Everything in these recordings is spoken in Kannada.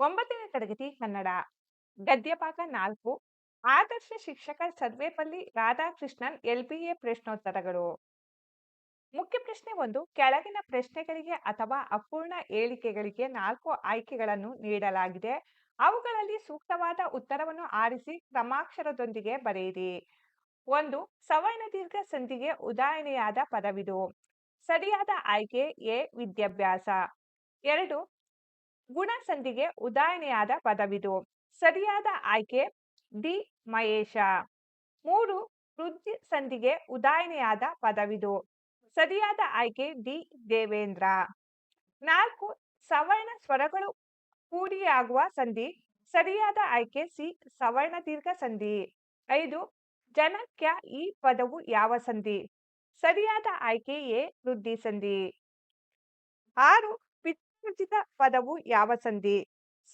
9ನೇ ತರಗತಿ ಕನ್ನಡ ಗದ್ಯಭಾಗ 4 ಆದರ್ಶ ಶಿಕ್ಷಕ ಸರ್ವೇಪಲ್ಲಿ ರಾಧಾಕೃಷ್ಣನ್ ಎಲ್ಬಿಎ ಪ್ರಶ್ನೋತ್ತರಗಳು. ಮುಖ್ಯ ಪ್ರಶ್ನೆ 1. ಕೆಳಗಿನ ಪ್ರಶ್ನೆಗಳಿಗೆ ಅಥವಾ ಅಪೂರ್ಣ ಹೇಳಿಕೆಗಳಿಗೆ 4 ಆಯ್ಕೆಗಳನ್ನು ನೀಡಲಾಗಿದೆ. ಅವುಗಳಲ್ಲಿ ಸೂಕ್ತವಾದ ಉತ್ತರವನ್ನು ಆರಿಸಿ ಕ್ರಮಾಕ್ಷರದೊಂದಿಗೆ ಬರೆಯಿರಿ. 1. ಸವರ್ಣ ದೀರ್ಘ ಸಂಧಿಗೆ ಉದಾಹರಣೆಯಾದ ಪದವಿದು. ಸರಿಯಾದ ಆಯ್ಕೆ ಎ ವಿದ್ಯಾಭ್ಯಾಸ. 2. ಗುಣ ಸಂಧಿಗೆ ಉದಾಹರಣೆಯಾದ ಪದವಿದು. ಸರಿಯಾದ ಆಯ್ಕೆ ಡಿ ಮಹೇಶ. 3. ವೃದ್ಧಿ ಸಂಧಿಗೆ ಉದಾಹರಣೆಯಾದ ಪದವಿದು. ಸರಿಯಾದ ಆಯ್ಕೆ ಡಿ ದೇವೇಂದ್ರ. 4. ಸವರ್ಣ ಸ್ವರಗಳು ಕೂಡಿಯಾಗುವ ಸಂಧಿ. ಸರಿಯಾದ ಆಯ್ಕೆ ಸಿ ಸವರ್ಣ ದೀರ್ಘ ಸಂಧಿ. 5. ಜನಕ್ಯ ಈ ಪದವು ಯಾವ ಸಂಧಿ. ಸರಿಯಾದ ಆಯ್ಕೆ ಎ ವೃದ್ಧಿ ಸಂಧಿ. 6. ಪಿತ್ರಾರ್ಜಿತ ಪದವು ಯಾವ ಸಂಧಿ.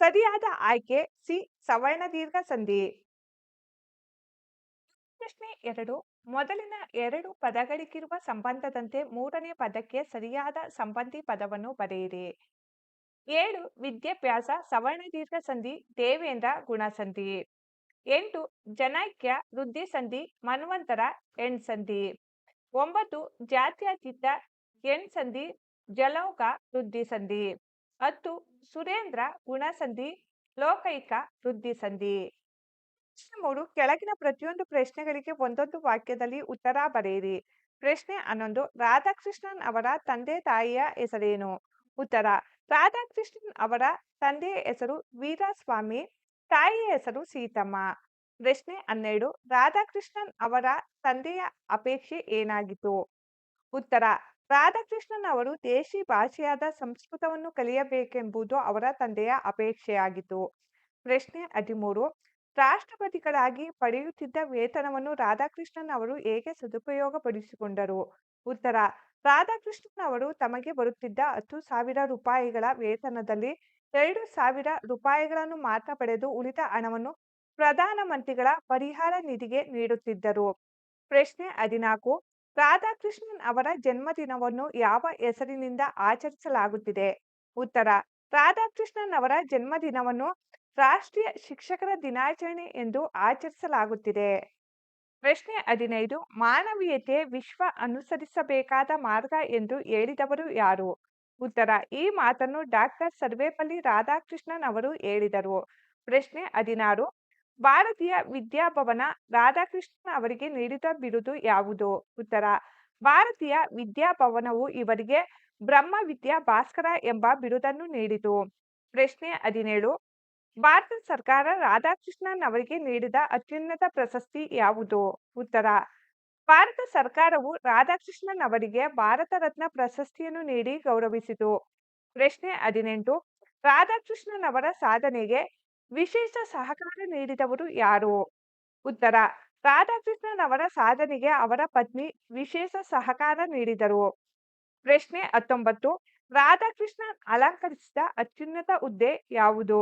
ಸರಿಯಾದ ಆಯ್ಕೆ ಸಿ ಸವರ್ಣ ದೀರ್ಘ ಸಂಧಿ. ಪ್ರಶ್ನೆ 2. ಮೊದಲಿನ 2 ಪದಗಳಿಗಿರುವ ಸಂಬಂಧದಂತೆ ಮೂರನೇ ಪದಕ್ಕೆ ಸರಿಯಾದ ಸಂಬಂಧಿ ಪದವನ್ನು ಬರೆಯಿರಿ. 7. ವಿದ್ಯಾಭ್ಯಾಸ ಸವರ್ಣ ದೀರ್ಘ ಸಂಧಿ ದೇವೇಂದ್ರ ಗುಣ ಸಂಧಿ. 8. ಜನೈಕ್ಯ ವೃದ್ಧಿ ಸಂಧಿ ಮನ್ವಂತರ ಎಣ್ ಸಂಧಿ. 9. ಜಾತ್ಯತೀತ ಎಣ್ ಸಂಧಿ ಜಲೌಕ ವೃದ್ಧಿ ಸಂಧಿ. 10. ಸುರೇಂದ್ರ ಗುಣ ಸಂಧಿ ಲೋಕೈಕ ವೃದ್ಧಿ ಸಂಧಿ. ಪ್ರಶ್ನೆ 3. ಕೆಳಗಿನ ಪ್ರತಿಯೊಂದು ಪ್ರಶ್ನೆಗಳಿಗೆ ಒಂದೊಂದು ವಾಕ್ಯದಲ್ಲಿ ಉತ್ತರ ಬರೆಯಿರಿ. ಪ್ರಶ್ನೆ 11. ರಾಧಾಕೃಷ್ಣನ್ ಅವರ ತಂದೆ ತಾಯಿಯ ಹೆಸರೇನು. ಉತ್ತರ. ರಾಧಾಕೃಷ್ಣನ್ ಅವರ ತಂದೆಯ ಹೆಸರು ವೀರಸ್ವಾಮಿ, ತಾಯಿಯ ಹೆಸರು ಸೀತಮ್ಮ. ಪ್ರಶ್ನೆ 12. ರಾಧಾಕೃಷ್ಣನ್ ಅವರ ತಂದೆಯ ಅಪೇಕ್ಷೆ ಏನಾಗಿತ್ತು. ಉತ್ತರ. ರಾಧಾಕೃಷ್ಣನ್ ಅವರು ದೇಶಿ ಭಾಷೆಯಾದ ಸಂಸ್ಕೃತವನ್ನು ಕಲಿಯಬೇಕೆಂಬುದು ಅವರ ತಂದೆಯ ಅಪೇಕ್ಷೆಯಾಗಿತ್ತು. ಪ್ರಶ್ನೆ 13. ರಾಷ್ಟ್ರಪತಿಗಳಾಗಿ ಪಡೆಯುತ್ತಿದ್ದ ವೇತನವನ್ನು ರಾಧಾಕೃಷ್ಣನ್ ಅವರು ಹೇಗೆ ಸದುಪಯೋಗಪಡಿಸಿಕೊಂಡರು. ಉತ್ತರ. ರಾಧಾಕೃಷ್ಣನ್ ಅವರು ತಮಗೆ ಬರುತ್ತಿದ್ದ 10,000 ರೂಪಾಯಿಗಳ ವೇತನದಲ್ಲಿ 2,000 ರೂಪಾಯಿಗಳನ್ನು ಮಾತ್ರ ಪಡೆದು ಉಳಿದ ಹಣವನ್ನು ಪ್ರಧಾನಮಂತ್ರಿಗಳ ಪರಿಹಾರ ನಿಧಿಗೆ ನೀಡುತ್ತಿದ್ದರು. ಪ್ರಶ್ನೆ 14. ರಾಧಾಕೃಷ್ಣನ್ ಅವರ ಜನ್ಮದಿನವನ್ನು ಯಾವ ಹೆಸರಿನಿಂದ ಆಚರಿಸಲಾಗುತ್ತಿದೆ. ಉತ್ತರ. ರಾಧಾಕೃಷ್ಣನ್ ಅವರ ಜನ್ಮದಿನವನ್ನು ರಾಷ್ಟ್ರೀಯ ಶಿಕ್ಷಕರ ದಿನಾಚರಣೆ ಎಂದು ಆಚರಿಸಲಾಗುತ್ತಿದೆ. ಪ್ರಶ್ನೆ 15. ಮಾನವೀಯತೆ ವಿಶ್ವ ಅನುಸರಿಸಬೇಕಾದ ಮಾರ್ಗ ಎಂದು ಹೇಳಿದವರು ಯಾರು. ಉತ್ತರ. ಈ ಮಾತನ್ನು ಡಾಕ್ಟರ್ ಸರ್ವೇಪಲ್ಲಿ ರಾಧಾಕೃಷ್ಣನ್ ಅವರು ಹೇಳಿದರು. ಪ್ರಶ್ನೆ 16. ಭಾರತೀಯ ವಿದ್ಯಾಭವನ ರಾಧಾಕೃಷ್ಣನ್ ಅವರಿಗೆ ನೀಡಿದ ಬಿರುದು ಯಾವುದು. ಉತ್ತರ. ಭಾರತೀಯ ವಿದ್ಯಾಭವನವು ಇವರಿಗೆ ಬ್ರಹ್ಮವಿದ್ಯಾ ಭಾಸ್ಕರ ಎಂಬ ಬಿರುದನ್ನು ನೀಡಿತು. ಪ್ರಶ್ನೆ 17. ಭಾರತ ಸರ್ಕಾರ ರಾಧಾಕೃಷ್ಣನ್ ಅವರಿಗೆ ನೀಡಿದ ಅತ್ಯುನ್ನತ ಪ್ರಶಸ್ತಿ ಯಾವುದು. ಉತ್ತರ. ಭಾರತ ಸರ್ಕಾರವು ರಾಧಾಕೃಷ್ಣನ್ ಅವರಿಗೆ ಭಾರತ ರತ್ನ ಪ್ರಶಸ್ತಿಯನ್ನು ನೀಡಿ ಗೌರವಿಸಿತು. ಪ್ರಶ್ನೆ 18. ರಾಧಾಕೃಷ್ಣನ್ ಅವರ ಸಾಧನೆಗೆ ವಿಶೇಷ ಸಹಕಾರ ನೀಡಿದವರು ಯಾರು. ಉತ್ತರ. ರಾಧಾಕೃಷ್ಣನ್ ಅವರ ಸಾಧನೆಗೆ ಅವರ ಪತ್ನಿ ವಿಶೇಷ ಸಹಕಾರ ನೀಡಿದರು. ಪ್ರಶ್ನೆ 19. ರಾಧಾಕೃಷ್ಣನ್ ಅಲಂಕರಿಸಿದ ಅತ್ಯುನ್ನತ ಹುದ್ದೆ ಯಾವುದು.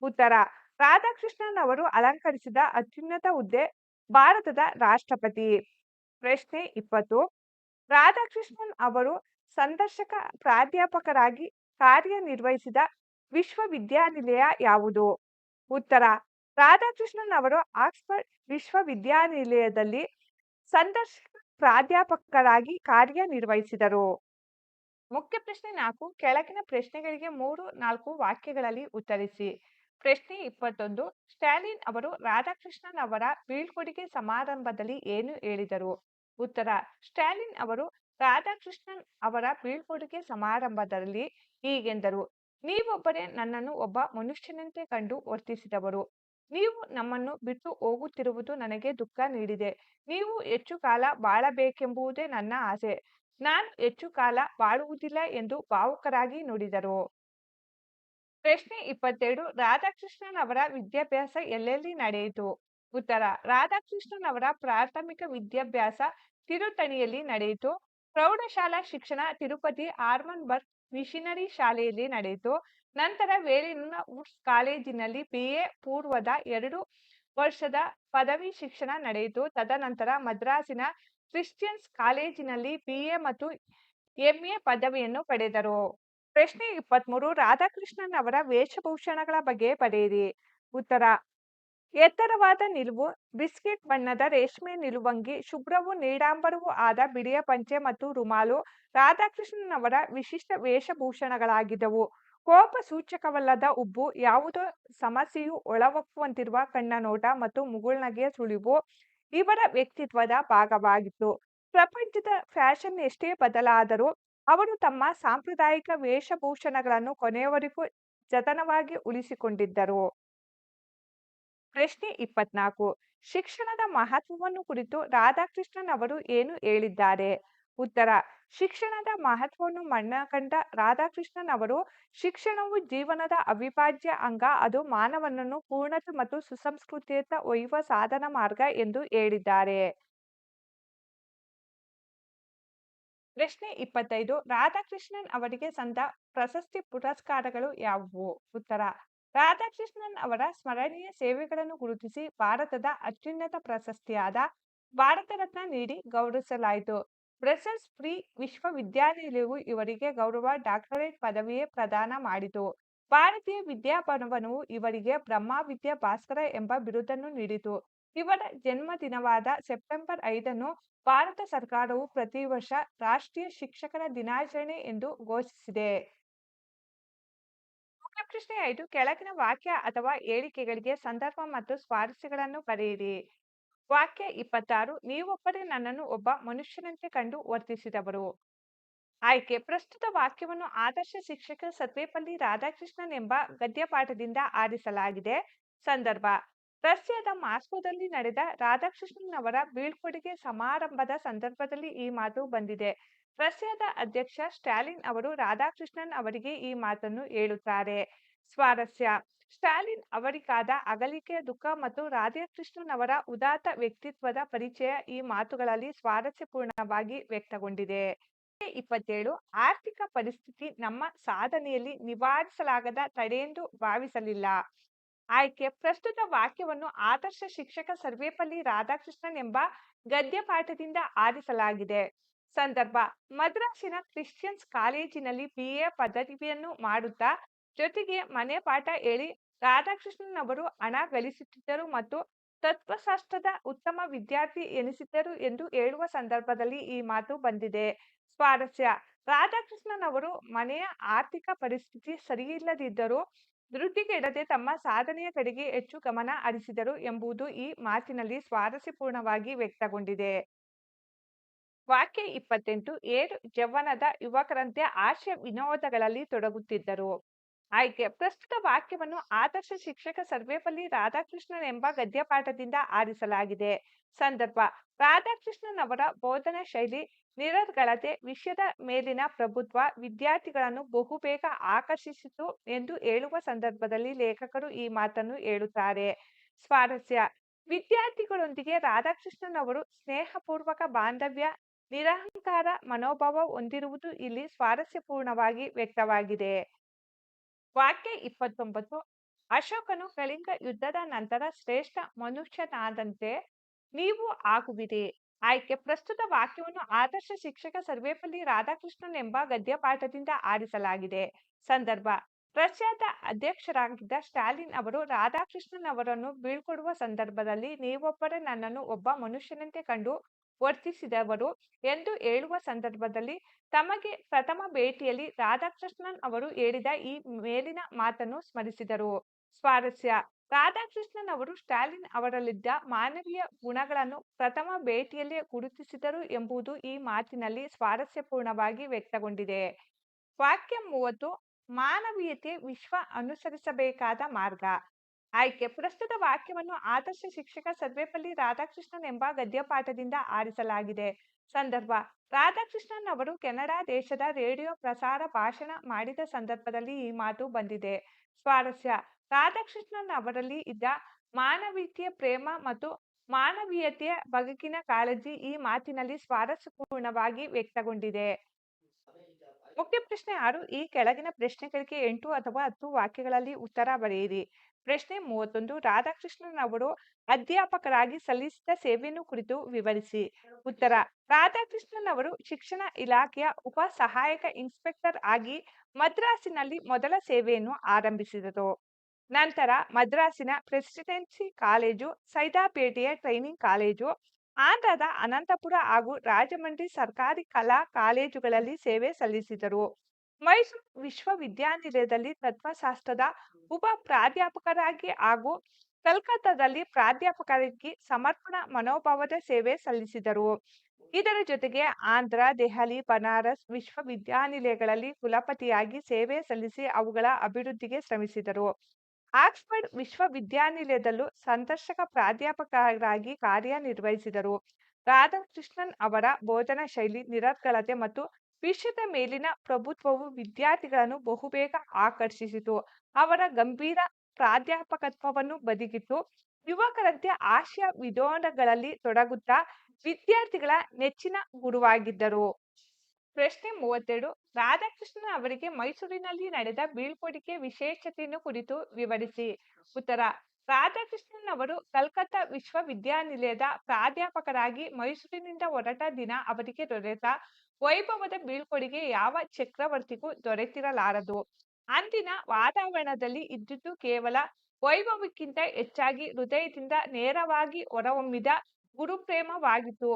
ಉತ್ತರ. ರಾಧಾಕೃಷ್ಣನ್ ಅವರು ಅಲಂಕರಿಸಿದ ಅತ್ಯುನ್ನತ ಹುದ್ದೆ ಭಾರತದ ರಾಷ್ಟ್ರಪತಿ. ಪ್ರಶ್ನೆ 20. ರಾಧಾಕೃಷ್ಣನ್ ಅವರು ಸಂದರ್ಶಕ ಪ್ರಾಧ್ಯಾಪಕರಾಗಿ ಕಾರ್ಯನಿರ್ವಹಿಸಿದ ವಿಶ್ವವಿದ್ಯಾನಿಲಯ ಯಾವುದು. ಉತ್ತರ. ರಾಧಾಕೃಷ್ಣನ್ ಅವರು ಆಕ್ಸ್ಫರ್ಡ್ ವಿಶ್ವವಿದ್ಯಾನಿಲಯದಲ್ಲಿ ಸಂದರ್ಶಕ ಪ್ರಾಧ್ಯಾಪಕರಾಗಿ ಕಾರ್ಯನಿರ್ವಹಿಸಿದರು. ಮುಖ್ಯ ಪ್ರಶ್ನೆ 4. ಕೆಳಗಿನ ಪ್ರಶ್ನೆಗಳಿಗೆ 3-4 ವಾಕ್ಯಗಳಲ್ಲಿ ಉತ್ತರಿಸಿ. ಪ್ರಶ್ನೆ 21. ಸ್ಟಾಲಿನ್ ಅವರು ರಾಧಾಕೃಷ್ಣನ್ ಅವರ ಬೀಳ್ಕೊಡುಗೆ ಸಮಾರಂಭದಲ್ಲಿ ಏನು ಹೇಳಿದರು. ಉತ್ತರ. ಸ್ಟಾಲಿನ್ ಅವರು ರಾಧಾಕೃಷ್ಣನ್ ಅವರ ಬೀಳ್ಕೊಡುಗೆ ಸಮಾರಂಭದಲ್ಲಿ ಹೀಗೆಂದರು. ನೀವೊಬ್ಬರೇ ನನ್ನನ್ನು ಒಬ್ಬ ಮನುಷ್ಯನಂತೆ ಕಂಡು ವರ್ತಿಸಿದವರು. ನೀವು ನಮ್ಮನ್ನು ಬಿಟ್ಟು ಹೋಗುತ್ತಿರುವುದು ನನಗೆ ದುಃಖ ನೀಡಿದೆ. ನೀವು ಹೆಚ್ಚು ಕಾಲ ಬಾಳಬೇಕೆಂಬುದೇ ನನ್ನ ಆಸೆ. ನಾನು ಹೆಚ್ಚು ಕಾಲ ಬಾಳುವುದಿಲ್ಲ ಎಂದು ಭಾವುಕರಾಗಿ ನುಡಿದರು. ಪ್ರಶ್ನೆ 22. ರಾಧಾಕೃಷ್ಣನ್ ಅವರ ವಿದ್ಯಾಭ್ಯಾಸ ಎಲ್ಲೆಲ್ಲಿ ನಡೆಯಿತು. ಉತ್ತರ. ರಾಧಾಕೃಷ್ಣನ್ ಅವರ ಪ್ರಾಥಮಿಕ ವಿದ್ಯಾಭ್ಯಾಸ ತಿರುತ್ತಣಿಯಲ್ಲಿ ನಡೆಯಿತು. ಪ್ರೌಢಶಾಲಾ ಶಿಕ್ಷಣ ತಿರುಪತಿ ಆರ್ಮನ್ಬರ್ಗ್ ಮಿಷನರಿ ಶಾಲೆಯಲ್ಲಿ ನಡೆಯಿತು. ನಂತರ ವೇಲಿನ ವುಡ್ಸ್ ಕಾಲೇಜಿನಲ್ಲಿ BA ಪೂರ್ವದ 2 ವರ್ಷದ ಪದವಿ ಶಿಕ್ಷಣ ನಡೆಯಿತು. ತದನಂತರ ಮದ್ರಾಸಿನ ಕ್ರಿಶ್ಚಿಯನ್ಸ್ ಕಾಲೇಜಿನಲ್ಲಿ BA ಮತ್ತು MA ಪದವಿಯನ್ನು ಪಡೆದರು. ಪ್ರಶ್ನೆ 23 ರಾಧಾಕೃಷ್ಣನ್ ಅವರ ವೇಷಭೂಷಣಗಳ ಬಗ್ಗೆ ಬರೆಯಿರಿ. ಉತ್ತರ: ಎತ್ತರವಾದ ನಿಲುವು, ಬಿಸ್ಕೆಟ್ ಬಣ್ಣದ ರೇಷ್ಮೆ ನಿಲುವಂಗಿ, ಶುಭ್ರವೂ ನೀಡಾಂಬರವೂ ಆದ ಬಿಳಿಯ ಪಂಚೆ ಮತ್ತು ರುಮಾಲು ರಾಧಾಕೃಷ್ಣನ್ ಅವರ ವಿಶಿಷ್ಟ ವೇಷಭೂಷಣಗಳಾಗಿದ್ದವು. ಕೋಪ ಸೂಚಕವಲ್ಲದ ಉಬ್ಬು, ಯಾವುದೋ ಸಮಸ್ಯೆಯು ಒಳಹೊಕ್ಕುವಂತಿರುವ ಕಣ್ಣ ನೋಟ ಮತ್ತು ಮುಗುಳ್ನಗೆಯ ಸುಳಿವು ಇವರ ವ್ಯಕ್ತಿತ್ವದ ಭಾಗವಾಗಿತ್ತು. ಪ್ರಪಂಚದ ಫ್ಯಾಷನ್ ಎಷ್ಟೇ ಬದಲಾದರೂ ಅವರು ತಮ್ಮ ಸಾಂಪ್ರದಾಯಿಕ ವೇಷಭೂಷಣಗಳನ್ನು ಕೊನೆಯವರೆಗೂ ಜತನವಾಗಿ ಉಳಿಸಿಕೊಂಡಿದ್ದರು. ಪ್ರಶ್ನೆ 24 ಶಿಕ್ಷಣದ ಮಹತ್ವವನ್ನು ಕುರಿತು ರಾಧಾಕೃಷ್ಣನ್ ಅವರು ಏನು ಹೇಳಿದ್ದಾರೆ? ಉತ್ತರ: ಶಿಕ್ಷಣದ ಮಹತ್ವವನ್ನು ಮನಗಂಡ ರಾಧಾಕೃಷ್ಣನ್ ಅವರು ಶಿಕ್ಷಣವು ಜೀವನದ ಅವಿಭಾಜ್ಯ ಅಂಗ, ಅದು ಮಾನವನನ್ನು ಪೂರ್ಣತೆ ಮತ್ತು ಸುಸಂಸ್ಕೃತಿಯತ್ತ ಒಯ್ಯುವ ಸಾಧನ ಮಾರ್ಗ ಎಂದು ಹೇಳಿದ್ದಾರೆ. ಪ್ರಶ್ನೆ 25 ರಾಧಾಕೃಷ್ಣನ್ ಅವರಿಗೆ ಸಂದ ಪ್ರಶಸ್ತಿ ಪುರಸ್ಕಾರಗಳು ಯಾವುವು? ಉತ್ತರ: ರಾಧಾಕೃಷ್ಣನ್ ಅವರ ಸ್ಮರಣೀಯ ಸೇವೆಗಳನ್ನು ಗುರುತಿಸಿ ಭಾರತದ ಅತ್ಯುನ್ನತ ಪ್ರಶಸ್ತಿಯಾದ ಭಾರತ ರತ್ನ ನೀಡಿ ಗೌರವಿಸಲಾಯಿತು. ಬ್ರಸೆಲ್ಸ್ ಫ್ರೀ ವಿಶ್ವವಿದ್ಯಾನಿಲಯವು ಇವರಿಗೆ ಗೌರವ ಡಾಕ್ಟರೇಟ್ ಪದವಿ ಪ್ರದಾನ ಮಾಡಿತು. ಭಾರತೀಯ ವಿದ್ಯಾಭವನವು ಇವರಿಗೆ ಬ್ರಹ್ಮವಿದ್ಯಾ ಭಾಸ್ಕರ ಎಂಬ ಬಿರುದನ್ನು ನೀಡಿತು. ಇವರ ಜನ್ಮದಿನವಾದ ಸೆಪ್ಟೆಂಬರ್ 5 ಭಾರತ ಸರ್ಕಾರವು ಪ್ರತಿ ವರ್ಷ ರಾಷ್ಟ್ರೀಯ ಶಿಕ್ಷಕರ ದಿನಾಚರಣೆ ಎಂದು ಘೋಷಿಸಿದೆ. ಮುಖ್ಯ ಪ್ರಶ್ನೆ 5 ಕೆಳಗಿನ ವಾಕ್ಯ ಅಥವಾ ಹೇಳಿಕೆಗಳಿಗೆ ಸಂದರ್ಭ ಮತ್ತು ಸ್ವಾರಸ್ಯಗಳನ್ನು ಬರೆಯಿರಿ. ವಾಕ್ಯ 26 ನೀವೊಬ್ಬರೇ ನನ್ನನ್ನು ಒಬ್ಬ ಮನುಷ್ಯನಂತೆ ಕಂಡು ವರ್ತಿಸಿದವರು. ಆಯ್ಕೆ: ಪ್ರಸ್ತುತ ವಾಕ್ಯವನ್ನು ಆದರ್ಶ ಶಿಕ್ಷಕ ಸರ್ವೇಪಲ್ಲಿ ರಾಧಾಕೃಷ್ಣನ್ ಎಂಬ ಗದ್ಯಪಾಠದಿಂದ ಆರಿಸಲಾಗಿದೆ. ಸಂದರ್ಭ: ರಷ್ಯಾದ ಮಾಸ್ಕೋದಲ್ಲಿ ನಡೆದ ರಾಧಾಕೃಷ್ಣನ್ ಅವರ ಬೀಳ್ಕೊಡುಗೆ ಸಮಾರಂಭದ ಸಂದರ್ಭದಲ್ಲಿ ಈ ಮಾತು ಬಂದಿದೆ. ರಷ್ಯಾದ ಅಧ್ಯಕ್ಷ ಸ್ಟಾಲಿನ್ ಅವರು ರಾಧಾಕೃಷ್ಣನ್ ಅವರಿಗೆ ಈ ಮಾತನ್ನು ಹೇಳುತ್ತಾರೆ. ಸ್ವಾರಸ್ಯ: ಸ್ಟಾಲಿನ್ ಅವರಿಗಾದ ಅಗಲಿಕೆಯ ದುಃಖ ಮತ್ತು ರಾಧಾಕೃಷ್ಣನ್ ಅವರ ಉದಾತ್ತ ವ್ಯಕ್ತಿತ್ವದ ಪರಿಚಯ ಈ ಮಾತುಗಳಲ್ಲಿ ಸ್ವಾರಸ್ಯಪೂರ್ಣವಾಗಿ ವ್ಯಕ್ತಗೊಂಡಿದೆ. 27 ಆರ್ಥಿಕ ಪರಿಸ್ಥಿತಿ ನಮ್ಮ ಸಾಧನೆಯಲ್ಲಿ ನಿವಾರಿಸಲಾಗದ ತಡೆಯೆಂದು ಭಾವಿಸಲಿಲ್ಲ. ಆಯ್ಕೆ: ಪ್ರಸ್ತುತ ವಾಕ್ಯವನ್ನು ಆದರ್ಶ ಶಿಕ್ಷಕ ಸರ್ವೇಪಲ್ಲಿ ರಾಧಾಕೃಷ್ಣನ್ ಎಂಬ ಗದ್ಯಪಾಠದಿಂದ ಆರಿಸಲಾಗಿದೆ. ಸಂದರ್ಭ: ಮದ್ರಾಸಿನ ಕ್ರಿಶ್ಚಿಯನ್ಸ್ ಕಾಲೇಜಿನಲ್ಲಿ BA ಪದವಿಯನ್ನು ಮಾಡುತ್ತಾ ಜೊತೆಗೆ ಮನೆ ಪಾಠ ಹೇಳಿ ರಾಧಾಕೃಷ್ಣನ್ ಅವರು ಹಣ ಗಳಿಸುತ್ತಿದ್ದರು ಮತ್ತು ತತ್ವಶಾಸ್ತ್ರದ ಉತ್ತಮ ವಿದ್ಯಾರ್ಥಿ ಎನಿಸಿದ್ದರು ಎಂದು ಹೇಳುವ ಸಂದರ್ಭದಲ್ಲಿ ಈ ಮಾತು ಬಂದಿದೆ. ಸ್ವಾರಸ್ಯ: ರಾಧಾಕೃಷ್ಣನ್ ಅವರು ಮನೆಯ ಆರ್ಥಿಕ ಪರಿಸ್ಥಿತಿ ಸರಿಯಿಲ್ಲದಿದ್ದರೂ ಧೃತಿಗೆಡದೆ ತಮ್ಮ ಸಾಧನೆಯ ಕಡೆಗೆ ಹೆಚ್ಚು ಗಮನ ಹರಿಸಿದರು ಎಂಬುದು ಈ ಮಾತಿನಲ್ಲಿ ಸ್ವಾರಸ್ಯಪೂರ್ಣವಾಗಿ ವ್ಯಕ್ತಗೊಂಡಿದೆ. ವಾಕ್ಯ 28 ಏರು ಯೌವನದ ಯುವಕರಂತೆ ಹಾಸ್ಯ ವಿನೋದಗಳಲ್ಲಿ ತೊಡಗುತ್ತಿದ್ದರು. ಆಯ್ಕೆ: ಪ್ರಸ್ತುತ ವಾಕ್ಯವನ್ನು ಆದರ್ಶ ಶಿಕ್ಷಕ ಸರ್ವೇಪಲ್ಲಿ ರಾಧಾಕೃಷ್ಣನ್ ಎಂಬ ಗದ್ಯಪಾಠದಿಂದ ಆರಿಸಲಾಗಿದೆ. ಸಂದರ್ಭ: ರಾಧಾಕೃಷ್ಣನ್ ಅವರ ಬೋಧನಾ ಶೈಲಿ, ನಿರರ್ಗಳತೆ, ವಿಷಯದ ಮೇಲಿನ ಪ್ರಭುತ್ವ ವಿದ್ಯಾರ್ಥಿಗಳನ್ನು ಬಹುಬೇಗ ಆಕರ್ಷಿಸಿತು ಎಂದು ಹೇಳುವ ಸಂದರ್ಭದಲ್ಲಿ ಲೇಖಕರು ಈ ಮಾತನ್ನು ಹೇಳುತ್ತಾರೆ. ಸ್ವಾರಸ್ಯ: ವಿದ್ಯಾರ್ಥಿಗಳೊಂದಿಗೆ ರಾಧಾಕೃಷ್ಣನ್ ಅವರು ಸ್ನೇಹಪೂರ್ವಕ ಬಾಂಧವ್ಯ, ನಿರಹಂಕಾರ ಮನೋಭಾವ ಹೊಂದಿರುವುದು ಇಲ್ಲಿ ಸ್ವಾರಸ್ಯಪೂರ್ಣವಾಗಿ ವ್ಯಕ್ತವಾಗಿದೆ. ವಾಕ್ಯ 29 ಅಶೋಕನು ಕಳಿಂಗ ಯುದ್ಧದ ನಂತರ ಶ್ರೇಷ್ಠ ಮನುಷ್ಯನಾದಂತೆ ನೀವು ಆಗುವಿರಿ. ಆಯ್ಕೆ: ಪ್ರಸ್ತುತ ವಾಕ್ಯವನ್ನು ಆದರ್ಶ ಶಿಕ್ಷಕ ಸರ್ವೇಪಲ್ಲಿ ರಾಧಾಕೃಷ್ಣನ್ ಎಂಬ ಗದ್ಯಪಾಠದಿಂದ ಆರಿಸಲಾಗಿದೆ. ಸಂದರ್ಭ: ರಷ್ಯಾದ ಅಧ್ಯಕ್ಷರಾಗಿದ್ದ ಸ್ಟಾಲಿನ್ ಅವರು ರಾಧಾಕೃಷ್ಣನ್ ಅವರನ್ನು ಬೀಳ್ಕೊಡುವ ಸಂದರ್ಭದಲ್ಲಿ ನೀವೊಬ್ಬರೇ ನನ್ನನ್ನು ಒಬ್ಬ ಮನುಷ್ಯನಂತೆ ಕಂಡು ವರ್ತಿಸಿದವರು ಎಂದು ಹೇಳುವ ಸಂದರ್ಭದಲ್ಲಿ ತಮಗೆ ಪ್ರಥಮ ಭೇಟಿಯಲ್ಲಿ ರಾಧಾಕೃಷ್ಣನ್ ಅವರು ಹೇಳಿದ ಈ ಮೇಲಿನ ಮಾತನ್ನು ಸ್ಮರಿಸಿದರು. ಸ್ವಾರಸ್ಯ: ರಾಧಾಕೃಷ್ಣನ್ ಅವರು ಸ್ಟಾಲಿನ್ ಅವರಲ್ಲಿದ್ದ ಮಾನವೀಯ ಗುಣಗಳನ್ನು ಪ್ರಥಮ ಭೇಟಿಯಲ್ಲೇ ಗುರುತಿಸಿದರು ಎಂಬುದು ಈ ಮಾತಿನಲ್ಲಿ ಸ್ವಾರಸ್ಯಪೂರ್ಣವಾಗಿ ವ್ಯಕ್ತಗೊಂಡಿದೆ. ವಾಕ್ಯ 30 ಮಾನವೀಯತೆ ವಿಶ್ವ ಅನುಸರಿಸಬೇಕಾದ ಮಾರ್ಗ. ಆಯ್ಕೆ: ಪ್ರಸ್ತುತ ವಾಕ್ಯವನ್ನು ಆದರ್ಶ ಶಿಕ್ಷಕ ಸರ್ವೇಪಲ್ಲಿ ರಾಧಾಕೃಷ್ಣನ್ ಎಂಬ ಗದ್ಯಪಾಠದಿಂದ ಆರಿಸಲಾಗಿದೆ. ಸಂದರ್ಭ: ರಾಧಾಕೃಷ್ಣನ್ ಅವರು ಕೆನಡಾ ದೇಶದ ರೇಡಿಯೋ ಪ್ರಸಾರ ಭಾಷಣ ಮಾಡಿದ ಸಂದರ್ಭದಲ್ಲಿ ಈ ಮಾತು ಬಂದಿದೆ. ಸ್ವಾರಸ್ಯ: ರಾಧಾಕೃಷ್ಣನ್ ಅವರಲ್ಲಿ ಇದ್ದ ಮಾನವೀಯತೆಯ ಪ್ರೇಮ ಮತ್ತು ಮಾನವೀಯತೆಯ ಬಗೆಗಿನ ಕಾಳಜಿ ಈ ಮಾತಿನಲ್ಲಿ ಸ್ವಾರಸ್ಯಪೂರ್ಣವಾಗಿ ವ್ಯಕ್ತಗೊಂಡಿದೆ. ಮುಖ್ಯ ಪ್ರಶ್ನೆ 6 ಈ ಕೆಳಗಿನ ಪ್ರಶ್ನೆಗಳಿಗೆ 8 ಅಥವಾ 10 ವಾಕ್ಯಗಳಲ್ಲಿ ಉತ್ತರ ಬರೆಯಿರಿ. ಪ್ರಶ್ನೆ 31 ರಾಧಾಕೃಷ್ಣನ್ ಅವರು ಅಧ್ಯಾಪಕರಾಗಿ ಸಲ್ಲಿಸಿದ ಸೇವೆಯನ್ನು ಕುರಿತು ವಿವರಿಸಿ. ಉತ್ತರ ರಾಧಾಕೃಷ್ಣನ್ ಅವರು ಶಿಕ್ಷಣ ಇಲಾಖೆಯ ಉಪ ಸಹಾಯಕ ಇನ್ಸ್ಪೆಕ್ಟರ್ ಆಗಿ ಮದ್ರಾಸಿನಲ್ಲಿ ಮೊದಲ ಸೇವೆಯನ್ನು ಆರಂಭಿಸಿದರು. ನಂತರ ಮದ್ರಾಸಿನ ಪ್ರೆಸಿಡೆನ್ಸಿ ಕಾಲೇಜು, ಸೈದಾಪೇಟೆಯ ಟ್ರೈನಿಂಗ್ ಕಾಲೇಜು, ಆಂಧ್ರದ ಅನಂತಪುರ ಹಾಗೂ ರಾಜಮಂಡ್ರಿ ಸರ್ಕಾರಿ ಕಲಾ ಕಾಲೇಜುಗಳಲ್ಲಿ ಸೇವೆ ಸಲ್ಲಿಸಿದರು. ಮೈಸೂರು ವಿಶ್ವವಿದ್ಯಾನಿಲಯದಲ್ಲಿ ತತ್ವಶಾಸ್ತ್ರದ ಉಪ ಪ್ರಾಧ್ಯಾಪಕರಾಗಿ ಹಾಗೂ ಕಲ್ಕತ್ತಾದಲ್ಲಿ ಪ್ರಾಧ್ಯಾಪಕರಾಗಿ ಸಮರ್ಪಣಾ ಮನೋಭಾವದ ಸೇವೆ ಸಲ್ಲಿಸಿದರು. ಇದರ ಜೊತೆಗೆ ಆಂಧ್ರ, ದೆಹಲಿ, ಬನಾರಸ್ ವಿಶ್ವವಿದ್ಯಾನಿಲಯಗಳಲ್ಲಿ ಕುಲಪತಿಯಾಗಿ ಸೇವೆ ಸಲ್ಲಿಸಿ ಅವುಗಳ ಅಭಿವೃದ್ಧಿಗೆ ಶ್ರಮಿಸಿದರು. ಆಕ್ಸ್‌ಫರ್ಡ್ ವಿಶ್ವವಿದ್ಯಾನಿಲಯದಲ್ಲೂ ಸಂದರ್ಶಕ ಪ್ರಾಧ್ಯಾಪಕರಾಗಿ ಕಾರ್ಯನಿರ್ವಹಿಸಿದರು. ರಾಧಾಕೃಷ್ಣನ್ ಅವರ ಬೋಧನಾ ಶೈಲಿ, ನಿರರ್ಗಳತೆ ಮತ್ತು ವಿಷಯದ ಮೇಲಿನ ಪ್ರಭುತ್ವವು ವಿದ್ಯಾರ್ಥಿಗಳನ್ನು ಬಹುಬೇಗ ಆಕರ್ಷಿಸಿತು. ಅವರ ಗಂಭೀರ ಪ್ರಾಧ್ಯಾಪಕತ್ವವನ್ನು ಬದಿಗಿಟ್ಟು, ಯುವಕರಂತೆ ಹಾಸ್ಯ ವಿನೋದಗಳಲ್ಲಿ ತೊಡಗುತ್ತಾ ವಿದ್ಯಾರ್ಥಿಗಳ ನೆಚ್ಚಿನ ಗುರುವಾಗಿದ್ದರು. ಪ್ರಶ್ನೆ 32 ರಾಧಾಕೃಷ್ಣನ್ ಅವರಿಗೆ ಮೈಸೂರಿನಲ್ಲಿ ನಡೆದ ಬೀಳ್ಕೊಡುಗೆ ವಿಶೇಷತೆಯನ್ನು ಕುರಿತು ವಿವರಿಸಿ. ಉತ್ತರ ರಾಧಾಕೃಷ್ಣನ್ ಅವರು ಕಲ್ಕತ್ತಾ ವಿಶ್ವವಿದ್ಯಾನಿಲಯದ ಪ್ರಾಧ್ಯಾಪಕರಾಗಿ ಮೈಸೂರಿನಿಂದ ಹೊರಟ ದಿನ ಅವರಿಗೆ ದೊರೆತ ವೈಭವದ ಬೀಳ್ಕೊಡುಗೆ ಯಾವ ಚಕ್ರವರ್ತಿಗೂ ದೊರೆತಿರಲಾರದು. ಅಂದಿನ ವಾತಾವರಣದಲ್ಲಿ ಇದ್ದುದು ಕೇವಲ ವೈಭವಕ್ಕಿಂತ ಹೆಚ್ಚಾಗಿ ಹೃದಯದಿಂದ ನೇರವಾಗಿ ಹೊರಹೊಮ್ಮಿದ ಗುರುಪ್ರೇಮವಾಗಿತ್ತು.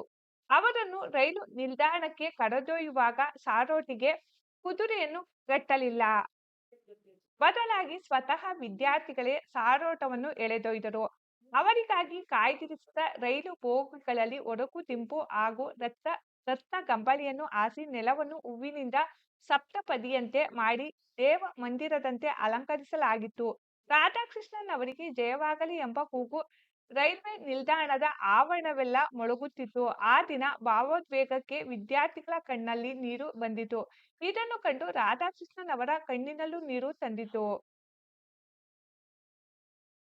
ಅವರನ್ನು ರೈಲು ನಿಲ್ದಾಣಕ್ಕೆ ಕರೆದೊಯ್ಯುವಾಗ ಸಾರೋಟಿಗೆ ಕುದುರೆಯನ್ನು ಕಟ್ಟಲಿಲ್ಲ. ಬದಲಾಗಿ ಸ್ವತಃ ವಿದ್ಯಾರ್ಥಿಗಳೇ ಸಾರೋಟವನ್ನು ಎಳೆದೊಯ್ದರು. ಅವರಿಗಾಗಿ ಕಾಯ್ದಿರಿಸಿದ ರೈಲು ಬೋಗಿಗಳಲ್ಲಿ ಒಡಕು ದಿಂಬು ಹಾಗೂ ರತ್ನ ಗಂಬಳಿಯನ್ನು ಹಾಸಿ ನೆಲವನ್ನು ಹೂವಿನಿಂದ ಸಪ್ತಪದಿಯಂತೆ ಮಾಡಿ ದೇವ ಮಂದಿರದಂತೆ ಅಲಂಕರಿಸಲಾಗಿತ್ತು. ರಾಧಾಕೃಷ್ಣನ್ ಅವರಿಗೆ ಜಯವಾಗಲಿ ಎಂಬ ಕೂಗು ರೈಲ್ವೆ ನಿಲ್ದಾಣದ ಆವರಣವೆಲ್ಲ ಮೊಳಗುತ್ತಿತ್ತು. ಆ ದಿನ ಭಾವೋದ್ವೇಗಕ್ಕೆ ವಿದ್ಯಾರ್ಥಿಗಳ ಕಣ್ಣಲ್ಲಿ ನೀರು ಬಂದಿತು. ಇದನ್ನು ಕಂಡು ರಾಧಾಕೃಷ್ಣನ್ ಅವರ ಕಣ್ಣಿನಲ್ಲೂ ನೀರು ತಂದಿತು.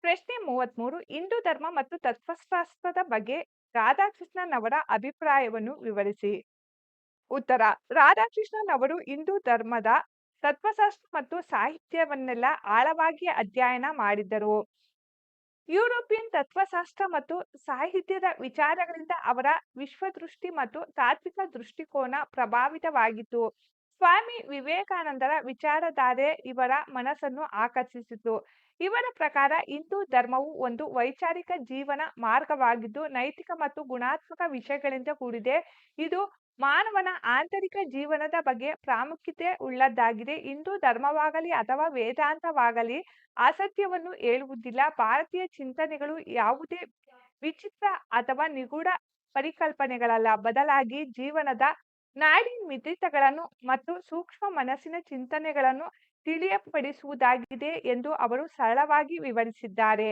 ಪ್ರಶ್ನೆ 33 ಹಿಂದೂ ಧರ್ಮ ಮತ್ತು ತತ್ವಶಾಸ್ತ್ರದ ಬಗ್ಗೆ ರಾಧಾಕೃಷ್ಣನ್ ಅವರ ಅಭಿಪ್ರಾಯವನ್ನು ವಿವರಿಸಿ. ಉತ್ತರ ರಾಧಾಕೃಷ್ಣನ್ ಅವರು ಹಿಂದೂ ಧರ್ಮದ ತತ್ವಶಾಸ್ತ್ರ ಮತ್ತು ಸಾಹಿತ್ಯವನ್ನೆಲ್ಲ ಆಳವಾಗಿ ಅಧ್ಯಯನ ಮಾಡಿದ್ದರು. ಯುರೋಪಿಯನ್ ತತ್ವಶಾಸ್ತ್ರ ಮತ್ತು ಸಾಹಿತ್ಯದ ವಿಚಾರಗಳಿಂದ ಅವರ ವಿಶ್ವದೃಷ್ಟಿ ಮತ್ತು ತಾತ್ವಿಕ ದೃಷ್ಟಿಕೋನ ಪ್ರಭಾವಿತವಾಗಿತ್ತು. ಸ್ವಾಮಿ ವಿವೇಕಾನಂದರ ವಿಚಾರಧಾರೆ ಇವರ ಮನಸ್ಸನ್ನು ಆಕರ್ಷಿಸಿತು. ಇವರ ಪ್ರಕಾರ ಹಿಂದೂ ಧರ್ಮವು ಒಂದು ವೈಚಾರಿಕ ಜೀವನ ಮಾರ್ಗವಾಗಿದ್ದು ನೈತಿಕ ಮತ್ತು ಗುಣಾತ್ಮಕ ವಿಷಯಗಳಿಂದ ಕೂಡಿದೆ. ಇದು ಮಾನವನ ಆಂತರಿಕ ಜೀವನದ ಬಗ್ಗೆ ಪ್ರಾಮುಖ್ಯತೆ ಉಳ್ಳದ್ದಾಗಿದೆ. ಹಿಂದೂ ಧರ್ಮವಾಗಲಿ ಅಥವಾ ವೇದಾಂತವಾಗಲಿ ಅಸತ್ಯವನ್ನು ಹೇಳುವುದಿಲ್ಲ. ಭಾರತೀಯ ಚಿಂತನೆಗಳು ಯಾವುದೇ ವಿಚಿತ್ರ ಅಥವಾ ನಿಗೂಢ ಪರಿಕಲ್ಪನೆಗಳಲ್ಲ, ಬದಲಾಗಿ ಜೀವನದ ನಾಡಿ ಮಿಡಿತಗಳನ್ನು ಮತ್ತು ಸೂಕ್ಷ್ಮ ಮನಸ್ಸಿನ ಚಿಂತನೆಗಳನ್ನು ತಿಳಿಯಪಡಿಸುವುದಾಗಿದೆ ಎಂದು ಅವರು ಸರಳವಾಗಿ ವಿವರಿಸಿದ್ದಾರೆ.